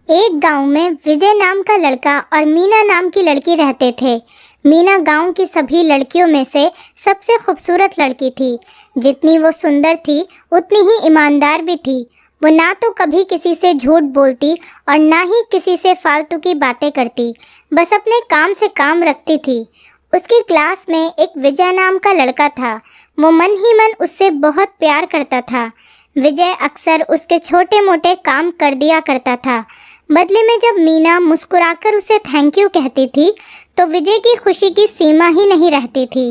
एक गांव में विजय नाम का लड़का और मीना नाम की लड़की रहते थे। मीना गांव की सभी लड़कियों में से सबसे खूबसूरत लड़की थी। जितनी वो सुंदर थी उतनी ही ईमानदार भी थी। वो ना तो कभी किसी से झूठ बोलती और ना ही किसी से फालतू की बातें करती, बस अपने काम से काम रखती थी। उसकी क्लास में एक विजय नाम का लड़का था। वो मन ही मन उससे बहुत प्यार करता था। विजय अक्सर उसके छोटे मोटे काम कर दिया करता था। बदले में जब मीना मुस्कुराकर उसे थैंक यू कहती थी तो विजय की खुशी की सीमा ही नहीं रहती थी।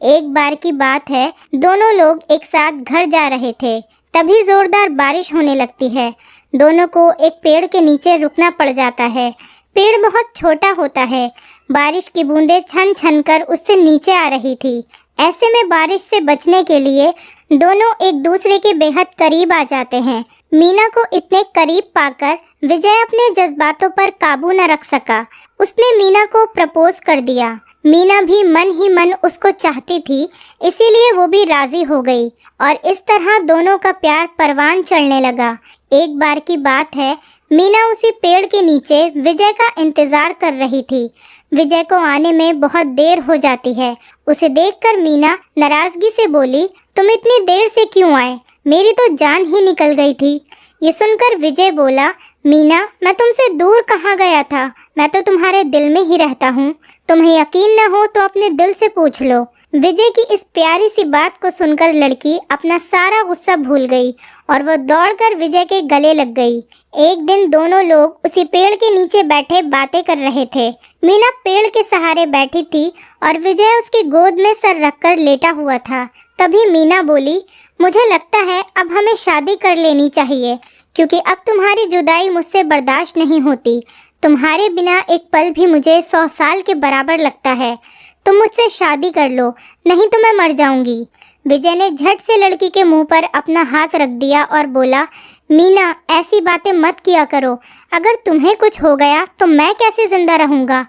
एक बार की बात है, दोनों लोग एक साथ घर जा रहे थे, तभी जोरदार बारिश होने लगती है। दोनों को एक पेड़ के नीचे रुकना पड़ जाता है। पेड़ बहुत छोटा होता है। बारिश की बूंदें छन छन कर उससे नीचे आ रही थी। ऐसे में बारिश से बचने के लिए दोनों एक दूसरे के बेहद करीब आ जाते हैं। मीना को इतने करीब पाकर विजय अपने जज्बातों पर काबू न रख सका। उसने मीना को प्रपोज कर दिया। मीना भी मन ही मन उसको चाहती थी, इसीलिए वो भी राजी हो गई और इस तरह दोनों का प्यार परवान चढ़ने लगा। एक बार की बात है, मीना उसी पेड़ के नीचे विजय का इंतजार कर रही थी। विजय को आने में बहुत देर हो जाती है। उसे देखकर मीना नाराजगी से बोली, तुम इतनी देर से क्यों आए? मेरी तो जान ही निकल गई थी। ये सुनकर विजय बोला, मीना, मैं तुमसे दूर कहाँ गया था, मैं तो तुम्हारे दिल में ही रहता हूँ। तुम्हें यकीन न हो तो अपने दिल से पूछ लो। विजय की इस प्यारी सी बात को सुनकर लड़की अपना सारा गुस्सा भूल गई और वो दौड़कर विजय के गले लग गई। एक दिन दोनों लोग उसी पेड़ के नीचे बैठे बातें कर रहे थे। मीना पेड़ के सहारे बैठी थी और विजय उसकी गोद में सर रखकर लेटा हुआ था। तभी मीना बोली, मुझे लगता है अब हमें शादी कर लेनी चाहिए, क्योंकि अब तुम्हारी जुदाई मुझसे बर्दाश्त नहीं होती। तुम्हारे बिना एक पल भी मुझे 100 साल के बराबर लगता है। तुम मुझसे शादी कर लो, नहीं तो मैं मर जाऊंगी। विजय ने झट से लड़की के मुंह पर अपना हाथ रख दिया और बोला, मीना, ऐसी बातें मत किया करो। अगर तुम्हें कुछ हो गया तो मैं कैसे जिंदा रहूंगा?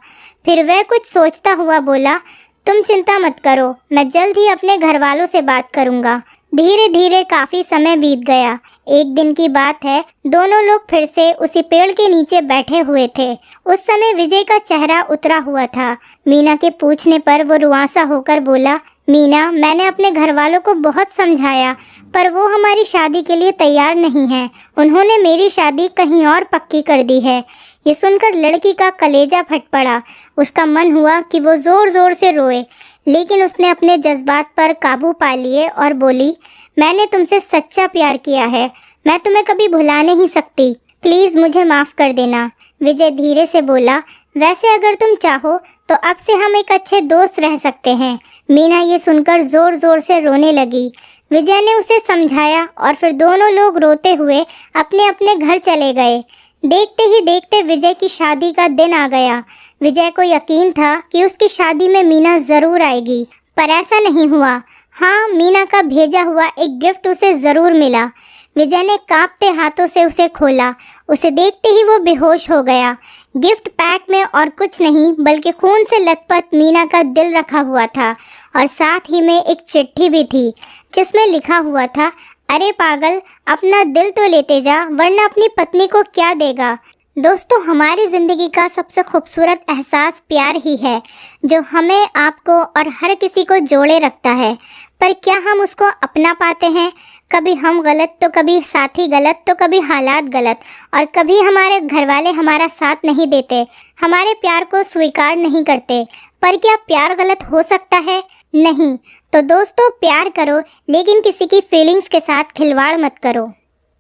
फिर वह कुछ सोचता हुआ बोला, तुम चिंता मत करो, मैं जल्द ही अपने घर वालों से बात करूंगा। धीरे धीरे काफी समय बीत गया। एक दिन की बात है, दोनों लोग फिर से उसी पेड़ के नीचे बैठे हुए थे। उस समय विजय का चेहरा उतरा हुआ था। मीना के पूछने पर वो रुआंसा होकर बोला, मीना, मैंने अपने घर वालों को बहुत समझाया, पर वो हमारी शादी के लिए तैयार नहीं है। उन्होंने मेरी शादी कहीं और पक्की कर दी है। ये सुनकर लड़की का कलेजा फट पड़ा। उसका मन हुआ कि वो जोर जोर से रोए, लेकिन उसने अपने जज्बात पर काबू पा लिए और बोली, मैंने तुमसे सच्चा प्यार किया है, मैं तुम्हें कभी भुला नहीं सकती। प्लीज़ मुझे माफ़ कर देना। विजय धीरे से बोला, वैसे अगर तुम चाहो तो अब से हम एक अच्छे दोस्त रह सकते हैं। मीना ये सुनकर ज़ोर ज़ोर से रोने लगी। विजय ने उसे समझाया और फिर दोनों लोग रोते हुए अपने अपने घर चले गए। देखते ही देखते विजय की शादी का दिन आ गया। विजय को यकीन था कि उसकी शादी में मीना ज़रूर आएगी, पर ऐसा नहीं हुआ। हाँ, मीना का भेजा हुआ एक गिफ्ट उसे ज़रूर मिला। विजय ने कांपते हाथों से उसे खोला। उसे देखते ही वो बेहोश हो गया। गिफ्ट पैक में और कुछ नहीं बल्कि खून से लथपथ मीना का दिल रखा हुआ था और साथ ही में एक चिट्ठी भी थी जिसमें लिखा हुआ था, अरे पागल, अपना दिल तो लेते जा, वरना अपनी पत्नी को क्या देगा। दोस्तों, हमारी ज़िंदगी का सबसे खूबसूरत एहसास प्यार ही है, जो हमें, आपको और हर किसी को जोड़े रखता है। पर क्या हम उसको अपना पाते हैं? कभी हम गलत तो कभी साथी गलत तो कभी हालात गलत, और कभी हमारे घर वाले हमारा साथ नहीं देते, हमारे प्यार को स्वीकार नहीं करते। पर क्या प्यार गलत हो सकता है? नहीं। तो दोस्तों, प्यार करो, लेकिन किसी की फीलिंग्स के साथ खिलवाड़ मत करो।